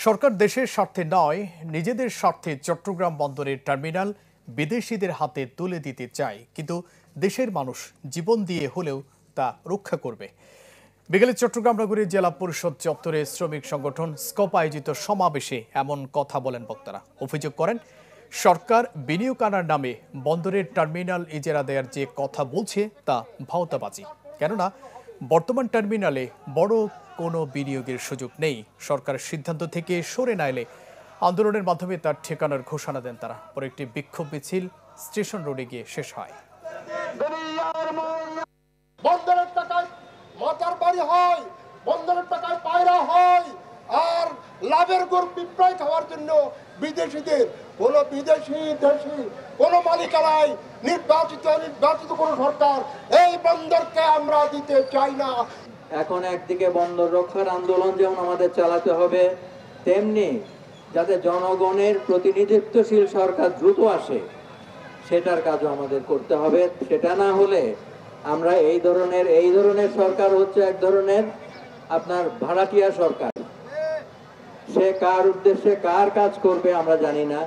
সরকার দেশের স্বার্থে নয়, নিজেদের স্বার্থে চট্টগ্রাম বন্দরের টার্মিনাল বিদেশিদের হাতে তুলে দিতে চায়, কিন্তু দেশের মানুষ জীবন দিয়ে হলেও তা রক্ষা করবে। বিকেলে চট্টগ্রাম নগরীর জেলা পরিষদ চত্বরে শ্রমিক সংগঠন স্কপ আয়োজিত সমাবেশে এমন কথা বলেন বক্তারা। অভিযোগ করেন, সরকার বিনিয়োগ আনার নামে বন্দরের টার্মিনাল ইজারা দেওয়ার যে কথা বলছে তা ভাওতাবাজি। কেননা বর্তমান টার্মিনালে বড় কোনো বিনিয়োগের সুযোগ নেই। সরকারের সিদ্ধান্ত থেকে সরে না এলে আন্দোলনের মাধ্যমে তার ঠিকানার ঘোষণা দেন তারা। পরে একটি বিক্ষোভ মিছিল স্টেশন রোডে গিয়ে শেষ হয়। বন্দরের টাকায় মাথার বাড়ি হয়, বন্দরের টাকায় পায়রা হয়, আর লাভের গরু বিপ্লয় খাওয়ার জন্য বিদেশিদের কোনো বিদেশি দেশি কোনো মালিকানায় নির্বাচিত কোনো সরকার এই বন্দরকে আমরা দিতে চাই না। এখন একদিকে বন্দর রক্ষার আন্দোলন যেমন আমাদের চালাতে হবে, তেমনি যাতে জনগণের প্রতিনিধিত্বশীল সরকার দ্রুত আসে সেটার কাজও আমাদের করতে হবে। সেটা না হলে আমরা এই ধরনের সরকার হচ্ছে এক ধরনের আপনার ভাড়াটিয়া সরকার। সে কার উদ্দেশ্যে কার কাজ করবে আমরা জানি না।